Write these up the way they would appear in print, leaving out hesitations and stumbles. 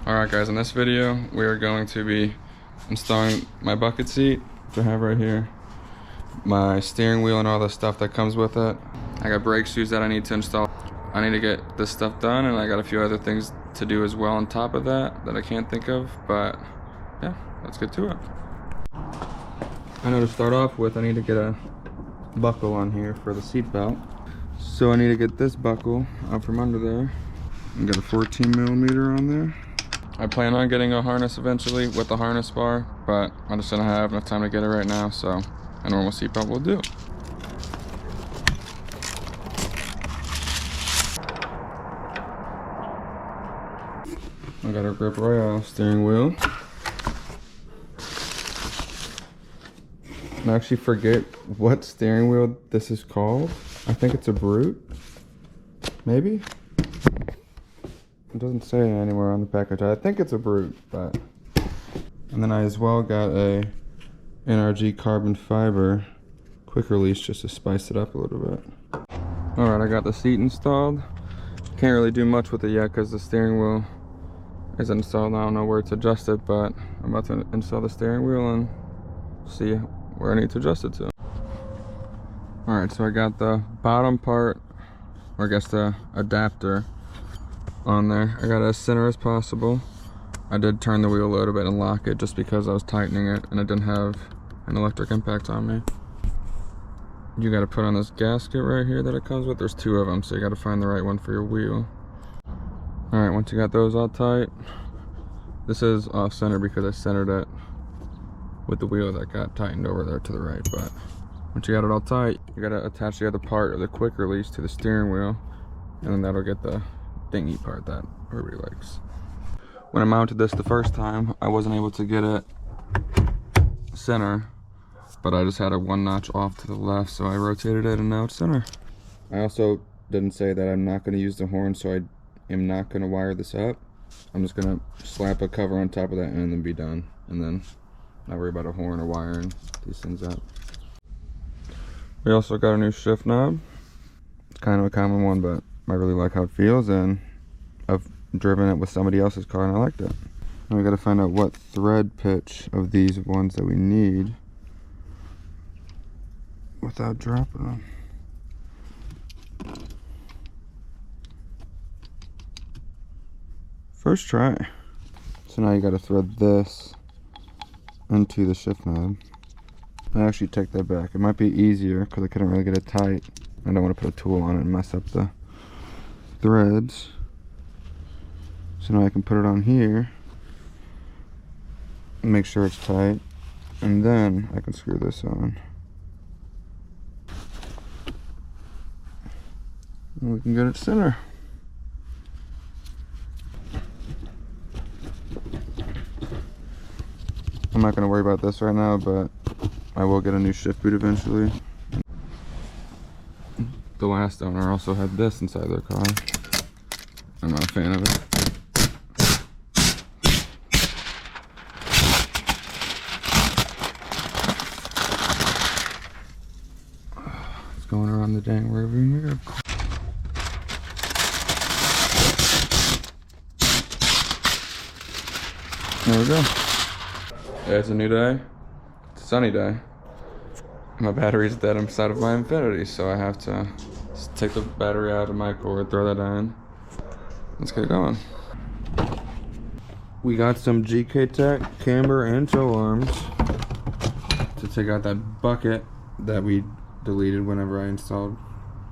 Alright guys, in this video we are going to be installing my bucket seat, which I have right here, my steering wheel and all the stuff that comes with it. I got brake shoes that I need to install. I need to get this stuff done, and I got a few other things to do as well on top of that I can't think of, but yeah, let's get to it. I know to start off with I need to get a buckle on here for the seat belt. So I need to get this buckle out from under there. I got a 14mm on there. I plan on getting a harness eventually with the harness bar, but I just don't have enough time to get it right now, so a normal seat belt will do. I got our Grip Royale steering wheel. I actually forget what steering wheel this is called. I think it's a Brute, maybe? It doesn't say it anywhere on the package. I think it's a Brute, but... And then I as well got a NRG carbon fiber quick release just to spice it up a little bit. Alright, I got the seat installed. Can't really do much with it yet because the steering wheel is installed. I don't know where it's adjusted, but I'm about to install the steering wheel and see where I need to adjust it to. Alright, so I got the bottom part, or I guess the adapter, on there. I got it as center as possible. I did turn the wheel a little bit and lock it just because I was tightening it and it didn't have an electric impact on me. You got to put on this gasket right here that it comes with. There's two of them, so you got to find the right one for your wheel. Alright, once you got those all tight, this is off center because I centered it with the wheel that got tightened over there to the right. But once you got it all tight, you got to attach the other part of the quick release to the steering wheel, and then that'll get the dingy part that everybody likes. When I mounted this the first time, I wasn't able to get it center, but I just had it one notch off to the left, so I rotated it and now it's center. I also didn't say that I'm not going to use the horn, so I am not going to wire this up. I'm just going to slap a cover on top of that and then be done, and then not worry about a horn or wiring these things up. We also got a new shift knob. It's kind of a common one, but I really like how it feels, and I've driven it with somebody else's car and I liked it. Now we got to find out what thread pitch of these ones that we need without dropping them. First try. So now you got to thread this into the shift knob. I actually take that back. It might be easier because I couldn't really get it tight. I don't want to put a tool on it and mess up the threads. So now I can put it on here and make sure it's tight, and then I can screw this on. And we can get it center. I'm not going to worry about this right now, but I will get a new shift boot eventually. The last owner also had this inside their car. I'm not a fan of it. It's going around the dang rearview mirror. There we go. Yeah, it's a new day. It's a sunny day. My battery's dead inside of my Infinity, so I have to just take the battery out of my cord, throw that in. Let's get going. We got some GK Tech camber and tow arms to take out that bucket that we deleted whenever I installed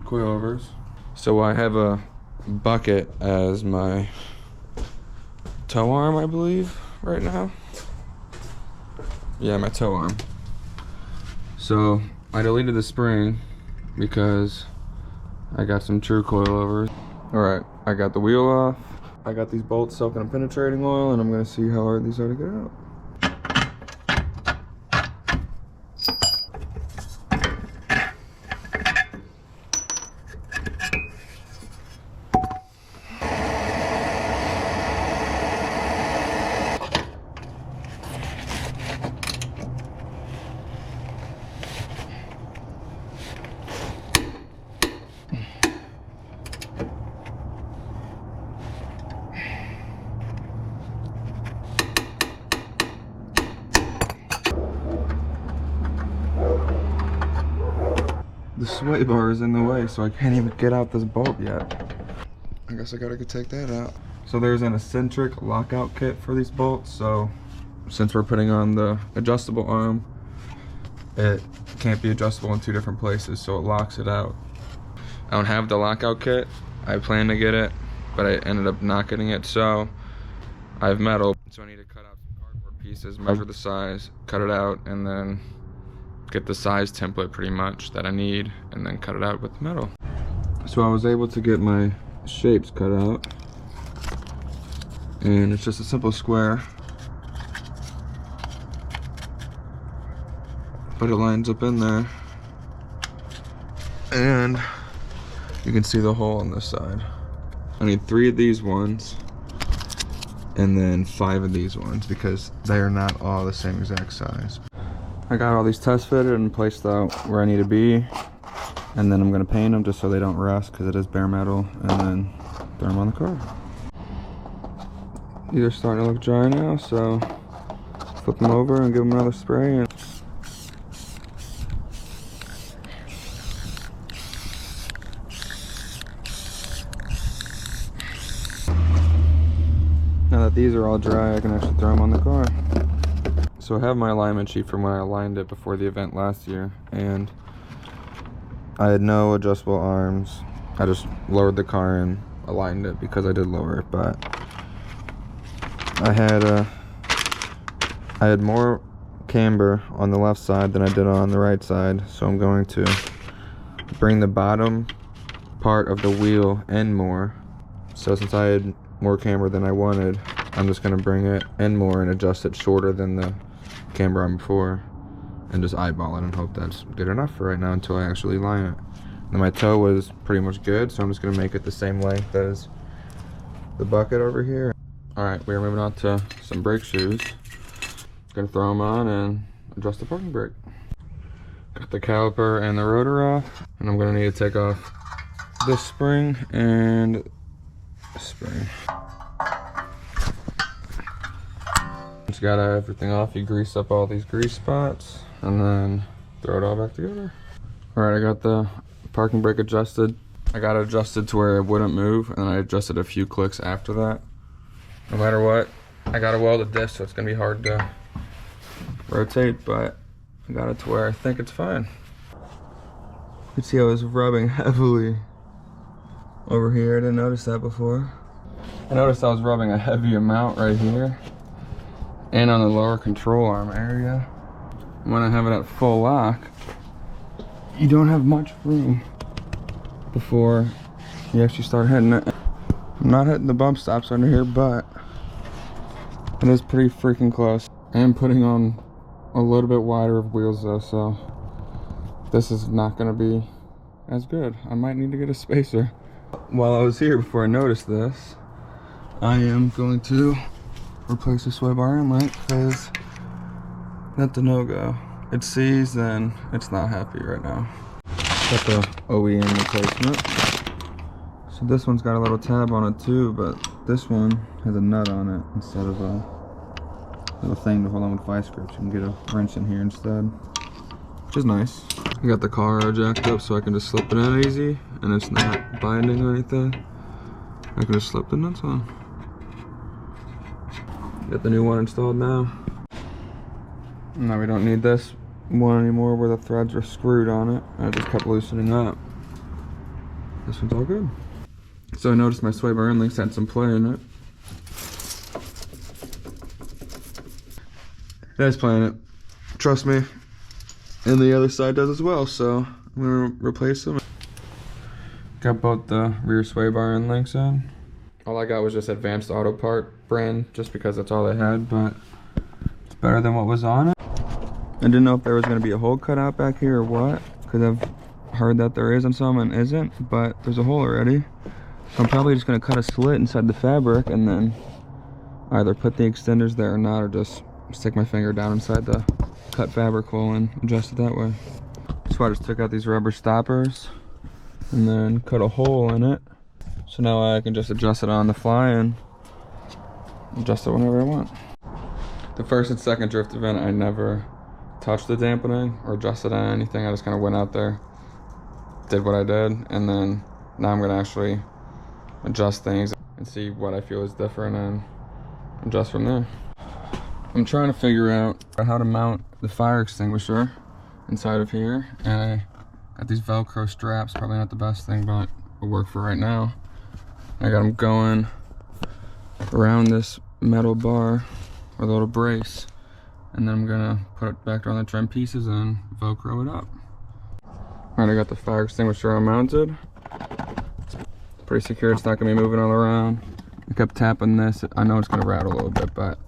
coilovers. So I have a bucket as my tow arm, I believe, right now. Yeah, my tow arm. So I deleted the spring because I got some true coilovers. Alright, I got the wheel off. I got these bolts soaking in penetrating oil, and I'm going to see how hard these are to get out. the sway bar is in the way, so I can't even get out this bolt yet. I guess I gotta go take that out. So there's an eccentric lockout kit for these bolts, so since we're putting on the adjustable arm, it can't be adjustable in 2 different places, so it locks it out. I don't have the lockout kit. I planned to get it, but I ended up not getting it, so I have metal. So I need to cut out some cardboard pieces, measure the size, cut it out, and then get the size template pretty much that I need, and then cut it out with metal. So I was able to get my shapes cut out, and it's just a simple square, but it lines up in there, and you can see the hole on this side. I need 3 of these ones and then 5 of these ones because they are not all the same exact size. I got all these test fitted and placed out where I need to be, and then I'm gonna paint them just so they don't rust because it is bare metal, and then throw them on the car. These are starting to look dry now, so flip them over and give them another spray. And now that these are all dry, I can actually throw them on the car. So I have my alignment sheet from when I aligned it before the event last year, and I had no adjustable arms. I just lowered the car and aligned it because I did lower it, but I had more camber on the left side than I did on the right side, so I'm going to bring the bottom part of the wheel in more. So since I had more camber than I wanted, I'm just going to bring it in more and adjust it shorter than the camber on before, and just eyeball it and hope that's good enough for right now until I actually line it. And my toe was pretty much good, so I'm just going to make it the same length as the bucket over here. Alright, we're moving on to some brake shoes. Gonna throw them on and adjust the parking brake. Got the caliper and the rotor off, and I'm gonna need to take off this spring and this spring. Once you got everything off, you grease up all these grease spots and then throw it all back together. Alright, I got the parking brake adjusted. I got it adjusted to where it wouldn't move, and I adjusted a few clicks after that. No matter what, I got a welded disc, so it's gonna be hard to rotate, but I got it to where I think it's fine. You can see I was rubbing heavily over here. I didn't notice that before. I noticed I was rubbing a heavy amount right here and on the lower control arm area. When I have it at full lock, you don't have much room before you actually start hitting it. I'm not hitting the bump stops under here, but it is pretty freaking close. I am putting on a little bit wider of wheels though, so this is not going to be as good. I might need to get a spacer. While I was here, before I noticed this, I am going to replace the sway bar inlet because that's a no-go. It sees and it's not happy right now. Got the OEM replacement. So this one's got a little tab on it too, but this one has a nut on it instead of a little thing to hold on with vice grips. You can get a wrench in here instead, which is nice. I got the car jacked up so I can just slip it in easy, and it's not binding or anything. I can just slip the nuts on. Got the new one installed now. Now we don't need this one anymore where the threads are screwed on it. I just kept loosening up. This one's all good. So I noticed my sway bar end links had some play in it. It has play in it. Trust me. And the other side does as well, so I'm gonna replace them. Got both the rear sway bar end links in. All I got was just Advanced Auto Part brand, just because that's all they had, but it's better than what was on it. I didn't know if there was gonna be a hole cut out back here or what, because I've heard that there is on some and isn't, but there's a hole already. So I'm probably just gonna cut a slit inside the fabric and then either put the extenders there or not, or just stick my finger down inside the cut fabric hole and adjust it that way. So I just took out these rubber stoppers and then cut a hole in it. So now I can just adjust it on the fly and adjust it whenever I want. The first and second drift event, I never touched the dampening or adjusted on anything. I just kind of went out there did what I did, and then now I'm gonna actually adjust things and see what I feel is different and adjust from there. I'm trying to figure out how to mount the fire extinguisher inside of here, and I got these Velcro straps. Probably not the best thing, but it'll work for right now. I got them going around this metal bar or the little brace, and then I'm gonna put it back around the trim pieces and Velcro it up. Alright, I got the fire extinguisher mounted. It's pretty secure, it's not gonna be moving all around. I kept tapping this. I know it's gonna rattle a little bit, but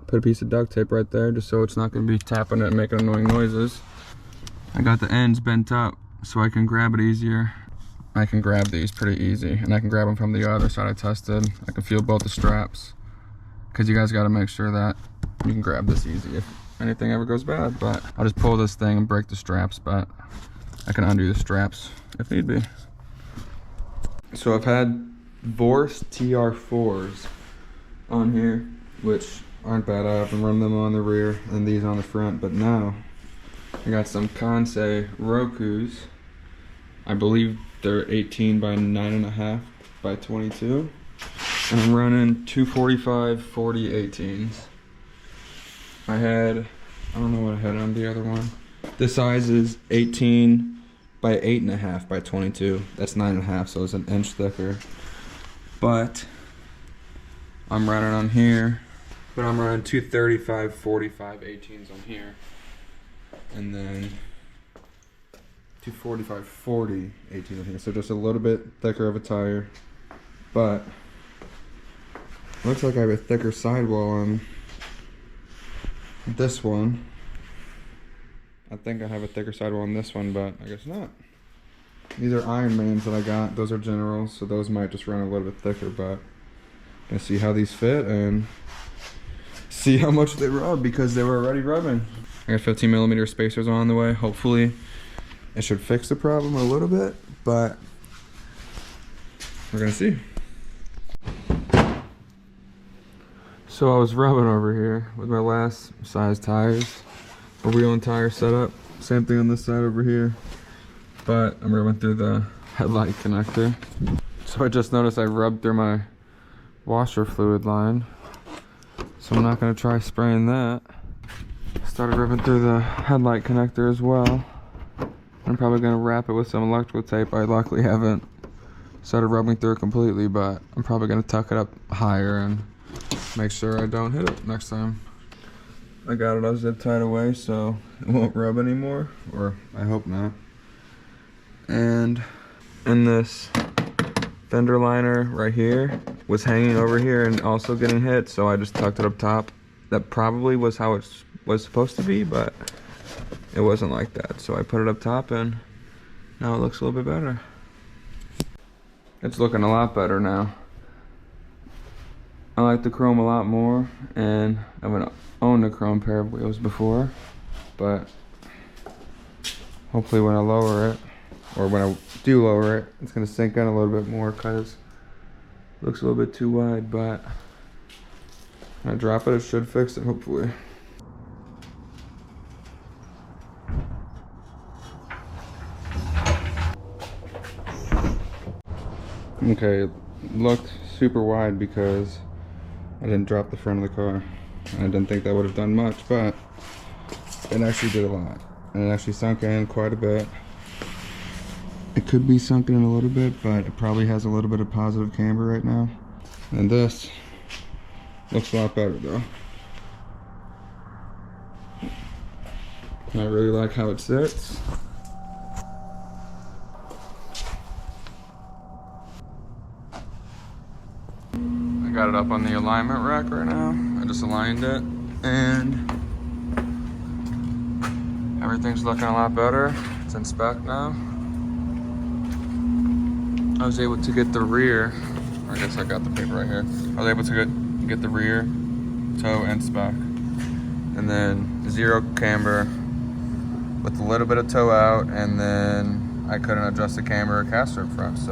put a piece of duct tape right there just so it's not gonna be tapping it and making annoying noises. I got the ends bent up so I can grab it easier. I can grab these pretty easy, and I can grab them from the other side I tested. I can feel both the straps, because you guys gotta make sure that you can grab this easy if anything ever goes bad. But I'll just pull this thing and break the straps, but I can undo the straps if need be. So I've had Vorse TR4s on here, which aren't bad. I often run them on the rear and these on the front, but now I got some Kansei Rokus. I believe they're 18 by 9.5 by 22. And I'm running 245 40 18s. I don't know what I had on the other one. This size is 18 by 8.5 by 22. That's 9.5, so it's an inch thicker. But I'm running on here. But I'm running 235 45 18s on here. And then 245 40 18s on here. So just a little bit thicker of a tire. But looks like I have a thicker sidewall on this one. I think I have a thicker sidewall on this one, but I guess not. These are Ironmans that I got. Those are Generals, so those might just run a little bit thicker, but gonna see how these fit and see how much they rub, because they were already rubbing. I got 15mm spacers on the way. Hopefully it should fix the problem a little bit, but we're gonna see. So I was rubbing over here with my last size tires, a wheel and tire setup. Same thing on this side over here, but I'm rubbing through the headlight connector. So I just noticed I rubbed through my washer fluid line, so I'm not gonna try spraying that. Started rubbing through the headlight connector as well. I'm probably gonna wrap it with some electrical tape. I luckily haven't started rubbing through it completely, but I'm probably gonna tuck it up higher and make sure I don't hit it next time. I got it all zip tied away so it won't rub anymore, or I hope not. And this fender liner right here was hanging over here and also getting hit, so I just tucked it up top. That probably was how it was supposed to be, but it wasn't like that. So I put it up top and now it looks a little bit better. It's looking a lot better now. I like the chrome a lot more, and I haven't owned a chrome pair of wheels before, but hopefully when I lower it, or when I do lower it, it's gonna sink in a little bit more, because it looks a little bit too wide. But when I drop it, it should fix it, hopefully. Okay, it looked super wide because I didn't drop the front of the car. I didn't think that would have done much, but it actually did a lot. And it actually sunk in quite a bit. It could be sunken in a little bit, but it probably has a little bit of positive camber right now. And this looks a lot better though. I really like how it sits. I got it up on the alignment rack right now. I just aligned it, and everything's looking a lot better. It's in spec now. I was able to get the rear, I guess I got the paper right here. I was able to get the rear toe in spec, and then 0 camber with a little bit of toe out, and then I couldn't adjust the camber or caster up front, so